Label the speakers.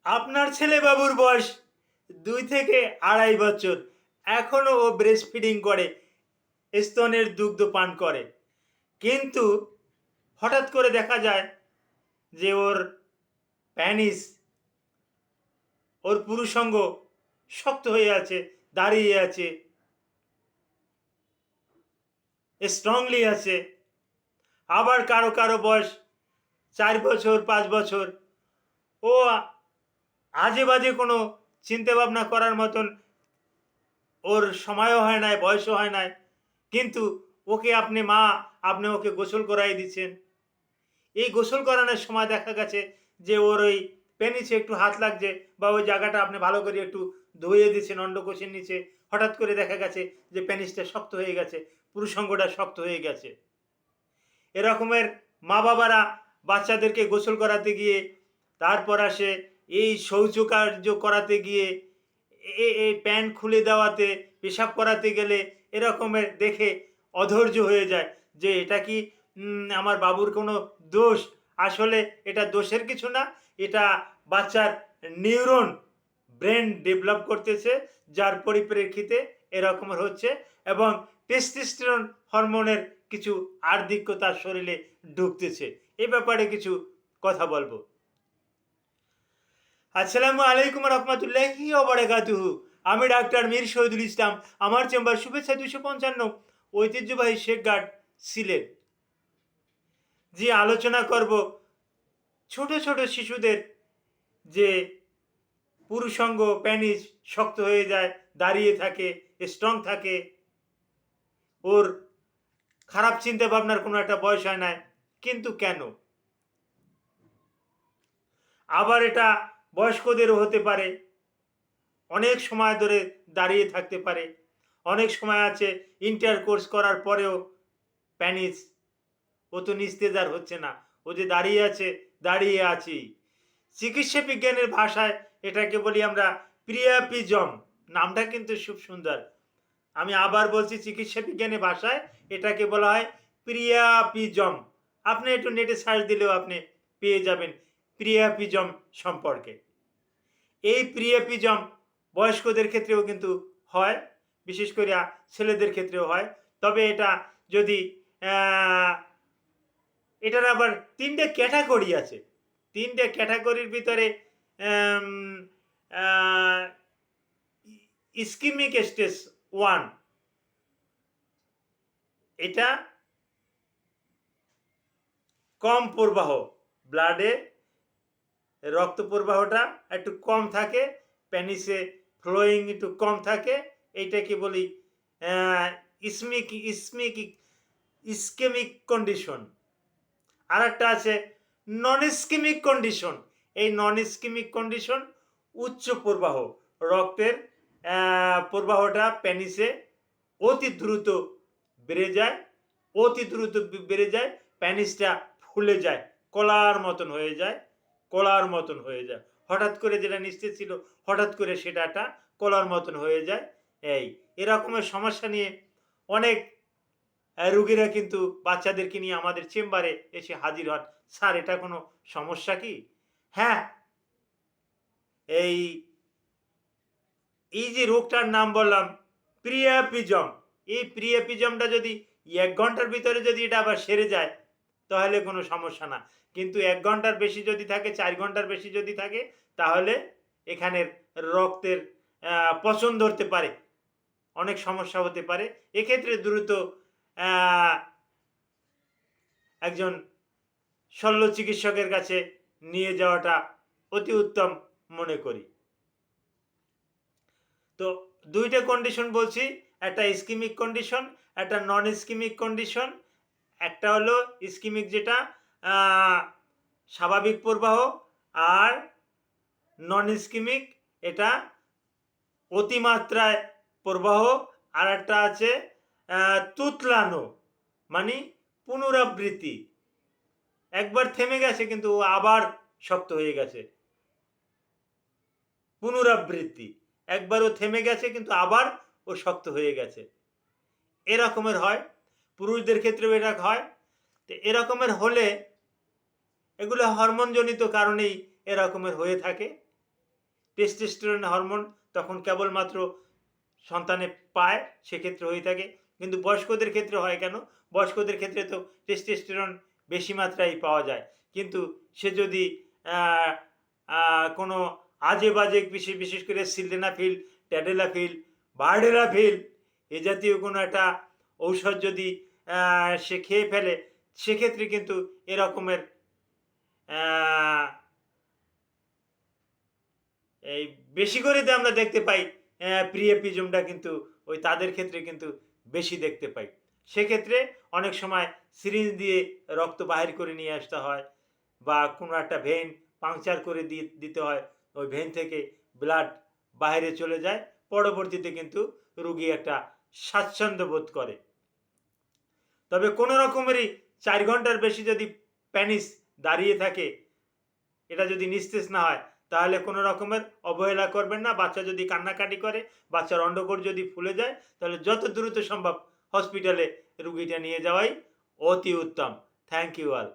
Speaker 1: আপনার ছেলে বাবুর বয়স 2 থেকে 2.5 বছর, এখনো ও ব্রেস্ট ফিডিং করে, স্তনের দুগ্ধ পান করে, কিন্তু হঠাৎ করে দেখা যায় যে ওর প্যানিস, ওর পুরুষাঙ্গ শক্ত হয়ে আছে, দাঁড়িয়ে আছে, স্ট্রংলি আছে। আবার কারো কারো বয়স 4 বছর, 5 বছর, ও আজে বাজে কোনো চিন্তা ভাবনা করার মতন ওর সময়ও হয় নাই, বয়সও হয় নাই, কিন্তু ওকে আপনি ওকে গোসল করাই দিচ্ছেন। এই গোসল করানোর সময় দেখা গেছে যে ওর ওই পেনিসে একটু হাত লাগছে, বা ওই জায়গাটা আপনি ভালো করে একটু ধুয়ে দিচ্ছেন অন্ডকোষের নিচে, হঠাৎ করে দেখা গেছে যে পেনিসটা শক্ত হয়ে গেছে, পুরুষাঙ্গটা শক্ত হয়ে গেছে। এরকমের মা বাবারা বাচ্চাদেরকে গোসল করাতে গিয়ে, তারপর আসে এই শৌচকার্য করাতে গিয়ে, এই প্যান্ট খুলে দেওয়াতে, পেশাব করাতে গেলে এরকমের দেখে অধৈর্য হয়ে যায় যে এটা কি আমার বাবুর কোনো দোষ? আসলে এটা দোষের কিছু না, এটা বাচ্চার নিউরন ব্রেন ডেভেলপ করতেছে, যার পরিপ্রেক্ষিতে এরকমের হচ্ছে, এবং টেস্টোস্টেরন হরমোনের কিছু আধিক্য তার শরীরে ঢুকতেছে। এ ব্যাপারে কিছু কথা বলবো। আসসালামু আলাইকুম রহমতুল্লাহি ওয়া বারাকাতুহু। আমি ডাক্তার মীর শহীদুল ইসলাম। আমার চেম্বার শুভেচ্ছা 255, ঐতিহ্যবাহী শেখ গার্ড, সিলেট। যে আলোচনা করব ছোট ছোট শিশুদের যে পুরুষাঙ্গ, প্যানিস শক্ত হয়ে যায়, দাঁড়িয়ে থাকে, স্ট্রং থাকে, ওর খারাপ চিন্তা ভাবনার কোনো একটা বয়স হয় না, কিন্তু কেন? আবার এটা বয়স্কদেরও হতে পারে, অনেক সময় ধরে দাঁড়িয়ে থাকতে পারে। অনেক সময় আছে ইন্টারকোর্স করার পরেও প্যানিস, ও তো নিস্তেজ আর হচ্ছে না, ও যে দাঁড়িয়ে আছে, দাঁড়িয়ে আছেই। চিকিৎসা বিজ্ঞানের ভাষায় এটাকে বলি আমরা প্রিয়াপিজম। নামটা কিন্তু খুব সুন্দর। আমি আবার বলছি, চিকিৎসা বিজ্ঞানের ভাষায় এটাকে বলা হয় প্রিয়াপিজম। আপনি একটু নেটে সার্চ দিলেও আপনি পেয়ে যাবেন প্রিয়াপিজম সম্পর্কে। এই প্রিয়াপিজম বয়স্কদের ক্ষেত্রেও কিন্তু হয়, বিশেষ করে ছেলেদের ক্ষেত্রেও হয়। তবে এটা যদি এটার আবার 3টে ক্যাটাগরি আছে। 3টে ক্যাটাগরির ভিতরে ইস্কিমিক স্টেজ 1, এটা কম প্রবাহ, ব্লাডে রক্ত প্রবাহটা একটু কম থাকে, প্যানিসে ফ্লোয়িং একটু কম থাকে, এইটাকে বলি ইসমিক ইসমিক ইস্কেমিক কন্ডিশন। আর একটা আছে নন ইস্কেমিক কন্ডিশন। এই নন ইস্কেমিক কন্ডিশন উচ্চ প্রবাহ, রক্তের প্রবাহটা প্যানিসে অতি দ্রুত বেড়ে যায়, অতি দ্রুত বেড়ে যায়, প্যানিসটা ফুলে যায়, কলার মতন হয়ে যায়, কলার মতন হয়ে যায়। হঠাৎ করে যেটা নিস্তেজ ছিল, হঠাৎ করে সেটা একটা কলার মতন হয়ে যায়। এরকমের সমস্যা নিয়ে অনেক রুগীরা কিন্তু বাচ্চাদেরকে নিয়ে আমাদের চেম্বারে এসে হাজির হন। স্যার, এটা কোনো সমস্যা কি? হ্যাঁ, এই এই যে রোগটার নাম বললাম প্রিয়াপিজম, এই প্রিয়াপিজমটা যদি 1 ঘন্টার ভিতরে যদি এটা আবার সেরে যায়, তাহলে কোনো সমস্যা না। কিন্তু 1 ঘন্টার বেশি যদি থাকে, 4 ঘন্টার বেশি যদি থাকে, তাহলে এখানের রক্তের পচন ধরতে পারে, অনেক সমস্যা হতে পারে। এক্ষেত্রে দ্রুত একজন শল্য চিকিৎসকের কাছে নিয়ে যাওয়াটা অতি উত্তম মনে করি। তো 2টে কন্ডিশন বলছি, একটা ইস্কিমিক কন্ডিশন, একটা নন ইস্কিমিক কন্ডিশন। একটা হলো ইস্কিমিক, যেটা স্বাভাবিক প্রবাহ, আর নন ইস্কিমিক এটা অতিমাত্রায় প্রবাহ। আর একটা আছে তুতলানো, মানে পুনরাবৃত্তি, একবার থেমে গেছে কিন্তু আবার শক্ত হয়ে গেছে, পুনরাবৃত্তি, একবারও থেমে গেছে কিন্তু আবার ও শক্ত হয়ে গেছে, এরকমের হয়। পুরুষদের ক্ষেত্রেও এটা হয়। তো এরকমের হলে এগুলো হরমোনজনিত কারণেই এরকমের হয়ে থাকে। টেস্টোস্টেরন হরমোন তখন কেবলমাত্র সন্তানে পায়, সেক্ষেত্রে হয়ে থাকে। কিন্তু বয়স্কদের ক্ষেত্রে হয় কেন? বয়স্কদের ক্ষেত্রে তো টেস্টোস্টেরন বেশি মাত্রায় পাওয়া যায়। কিন্তু সে যদি আহ, কোনো আজে বাজে বিশেষ করে সিলডেনাফিল, ট্যাডেলাফিল, ভার্ডেলাফিল এ জাতীয় কোনো একটা ঔষধ যদি সে খেয়ে ফেলে, সেক্ষেত্রে কিন্তু এরকমের আহ, এই বেশি করে আমরা দেখতে পাই। প্রিয়েপিজমটা কিন্তু ওই তাদের ক্ষেত্রে কিন্তু বেশি দেখতে পাই। সেক্ষেত্রে অনেক সময় সিরিঞ্জ দিয়ে রক্ত বাহির করে নিয়ে আসতে হয়, বা কোনো একটা ভেন পাংচার করে দিতে হয়, ওই ভেন থেকে ব্লাড বাইরে চলে যায়। পরবর্তীতে কিন্তু রুগী একটা স্বাচ্ছন্দ্য বোধ করে। তবে কোনো রকমেরই 4 ঘন্টার বেশি যদি প্যানিস দাঁড়িয়ে থাকে, এটা যদি নিস্তেজ না হয়, তাহলে কোনো রকমের অবহেলা করবেন না। বাচ্চা যদি কান্নাকাটি করে, বাচ্চার অন্ডকোষ যদি ফুলে যায়, তাহলে যত দ্রুত সম্ভব হসপিটালে রুগীটা নিয়ে যাওয়াই অতি উত্তম। Thank you all.